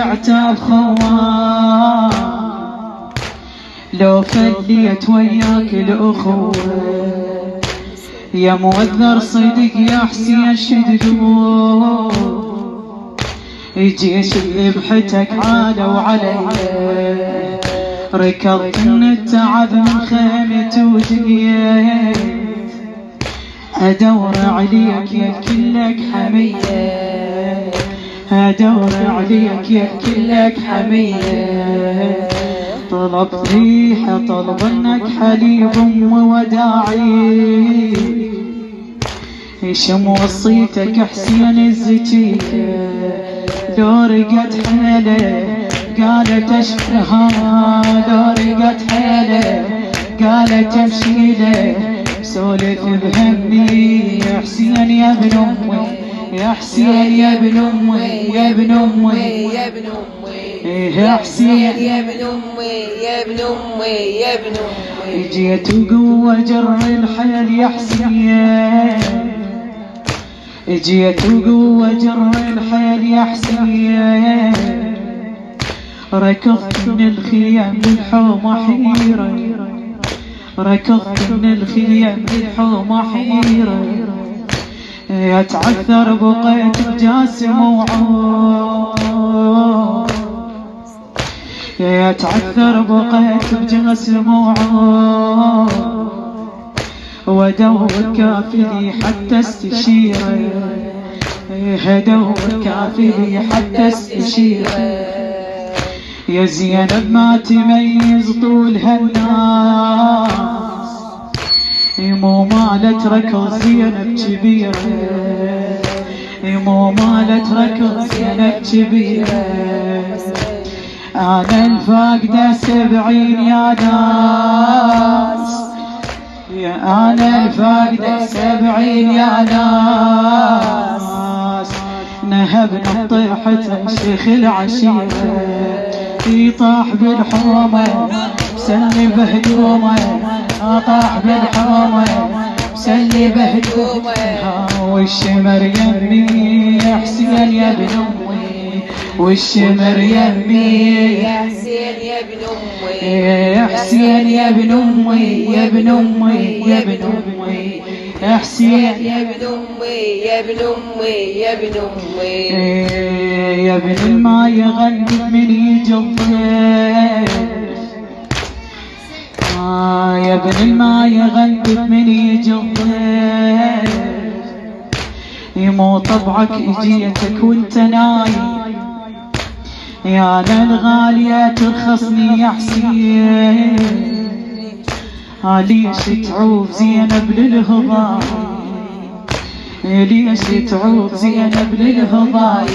عتاب خوان، لو فليت وياك الأخوة يا موذر صدق يا حسين شددو، جيش ذبحتك عادوا علي، ركضت من التعب من خيمتي وجيت ادور عليك يا كلك حمية، ادور عليك يا كلك حمية، طلبت ريحة طلب انك حليب ام وداعي، شم وصيتك حسين الزكية، لو رقت حيله قالت اشفها، لو رقت حيله قالت امشي له، سولف بهمي يا حسين يا ابن امي، يا حسين يا ابن امي يا ابن امي يا ابن امي، يا حسين يا ابن امي يا ابن امي يا ابن امي، جيت وقوة جر الحيل يا حسين، جيت وقوة جر الحيل يا حسين، ركضت من الخيام بالحومة حيرة، ركضت من الخيام بالحومة حيرة، اتعثر بقيت بجاسم وعود، اتعثر بقيت بجاسم وعود، وادور كافلي حتى استشيره، ادور كافلي حتى استشيره، يا زينب ما تميز طولها الناس، مو مالت ركض زينب كبيرة، مو مالت ركض زينب كبيرة، أنا الفاقدة 70 يا ناس، يا أنا الفاقدة 70 يا ناس، نهبنا طيحة شيخ العشيرة، يطاح بالحومة مسلي بهدومه، طاح بالحومة مسلي بهدومه، والشمر يمي يا حسين يا ابن امي، والشمر يمي يا حسين يا ابن امي، يا حسين يا ابن امي يا ابن امي يا ابن امي، يا حسين يا ابن امي يا ابن امي يا ابن امي، يا ابن الماء يغني من يجي الضيف، يا ابن الماء يغني من يجي الضيف، مو طبعك اجيتك وانت نايم، يا للغالية ترخصني يا حسين، ليش تعوف زينب للهضاي، ليش تعوف زينب للهضاي،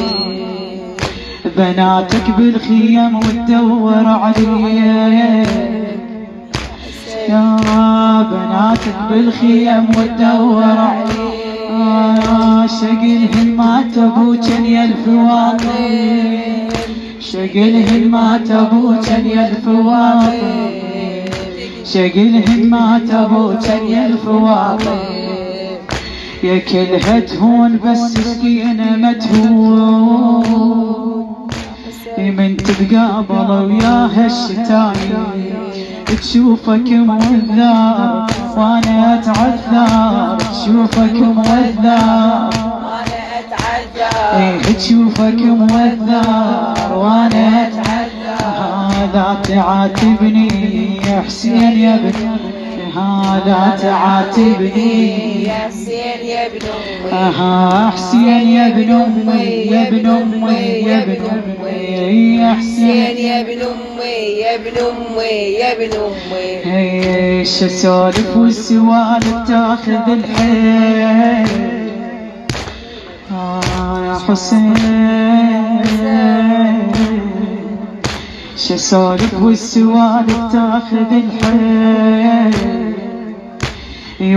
بناتك بالخيم وتدور عليك، يا بناتك بالخيم وتدور عليك، شقلهن ما تبوجن يا الفواطم، شقلهن ما تبوجن يا الفواطم، شقلهن ما تبوجن يا الفواطم، يا كلها تهون بس سكينة ما تهون، من تتقابل وياها الشتايم تشوفك موذار وانا اتعذر، تشوفك موذار وانا اتعذر، تشوفك موذار وانا اتعذر، هذا تعاتبني يا حسين يا ابن، هذا تعاتبني يا حسين يا ابن امي، حسين يا ابن امي يا ابن امي يا ابن امي، يا حسين يا ابن امي يا ابن امي يا ابن امي، ايش اسولف والسوالف تاخذ الحيل، يا حسين شسولف والسوالف تاخذ الحيل،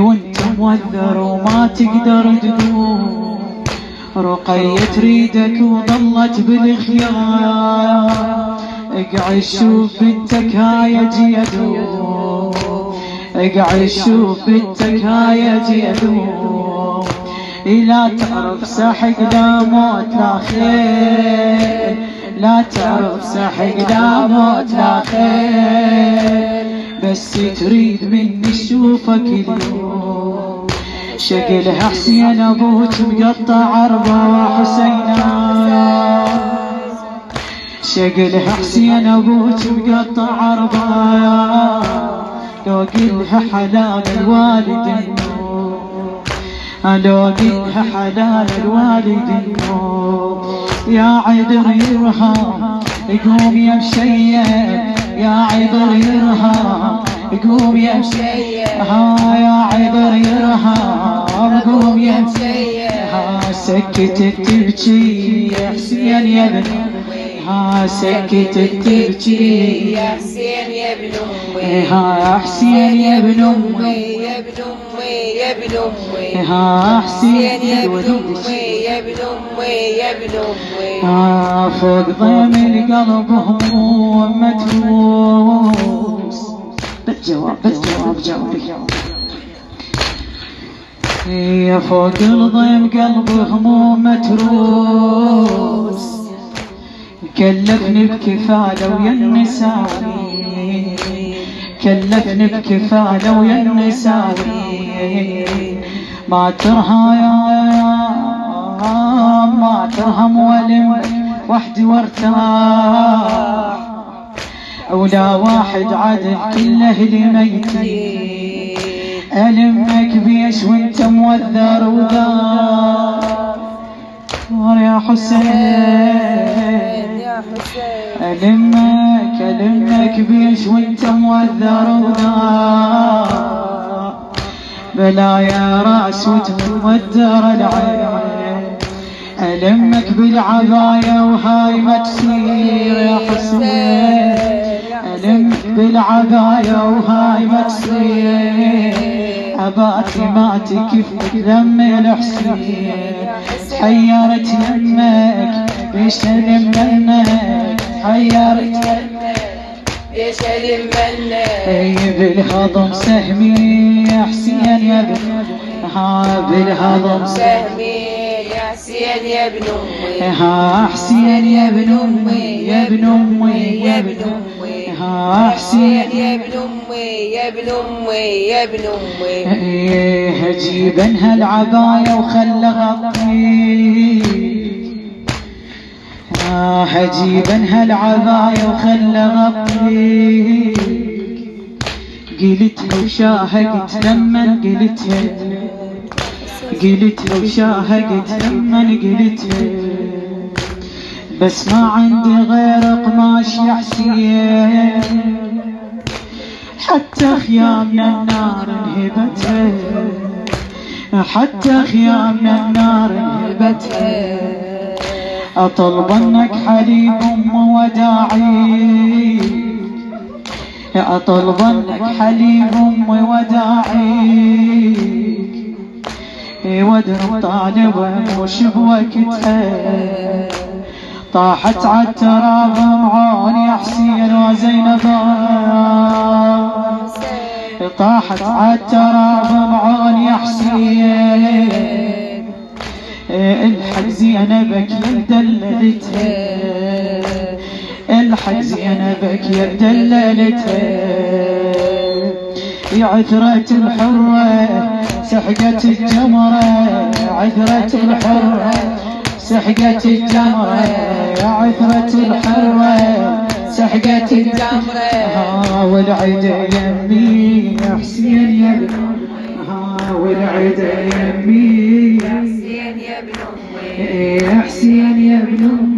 وانت موذر وما تقدر تقوم، رقية تريدك وظلت بالخيار، اقعد شوف بنتك هاي جيدو، اقعد شوف بنتك هاي جيدو، لا تعرف سحق لا موت لا خير، لا تعرف سحق لا موت لا خير، بس تريد مني اشوفك اليوم. شكلها حسين ابوك مقطع 4 حسينا، شكلها حسين ابوك مقطع 4. لو قلها حلال الوالدين، لو قلها حلال الوالدين. يا عذر يرهام قوم يا مشيب، يا عذر يرهام قوم يا مشيب، يا عذر يرهام قوم يا مشيب. سكتت تبكي يا حسين يا ابن، سكتت تبكي يا حسين يا ابن امي، يا حسين يا ابن امي، يا ابن امي يا ابن امي، يا حسين يا ابن امي يا ابن امي يا ابن امي. فوق ضيم القلب هموم متروس. بالجواب جاوبي. يا فوق الضيم قلب هموم متروس، كلفني بكفاله ويا النساوي، كلفني بكفاله ويا النساوي. ما ترهم ولم وحدي وارتاح، ولا واحد عدد كل اهلي ميتين. ألمك بيش وانت موذر وذار يا حسين، ألمك بيش وانت موذر وذار. بلا يا راس وتمودر العين، ألمك بالعباية وهاي ما تصير يا حسين. ألمك بالعباية وهاي ما تصير. أباتي ما تكفك ذم الحسين، حيرت يمك بيشلم منك، حيرت يمك بيشلم منك. بالهضم سهمي يا حسين يا ابن، بالهضم سهمي يا حسين يا ابن امي، حسين يا ابن امي يا ابن امي يا ابن امي، حسين يا ابن امي يا ابن امي يا ابن امي. جيبنها العباية وخلى غطيك، جيبنها العباية وخلى غطيك. قلتها وشاهقت لمن قلتها، قلتها وشاهقت لمن قلتها. بس ما عندي غير قماش يا حسين، حتى خيامنا النار انهبتها، حتى خيامنا النار انهبتها. أطلبنك حليب أم وداعي، أطلبنك حليب أم وداعي. ودرب طالبة مش بوقتها، طاحت عالتراب معون يا حسين وزينب، طاحت عالتراب معون يا حسين. الحق زينبك يا دللتها، الحق زينبك يا دللتها. يا عثرة الحرة سحقت الجمرة، عثرة الحرة سحقت الجمرة، يا عثرة الحرة سحقت الجمرة. والعدا يمي يا حسين يا ابن، والعدا يمي يا حسين يا ابن امي، يا حسين يا ابن امي.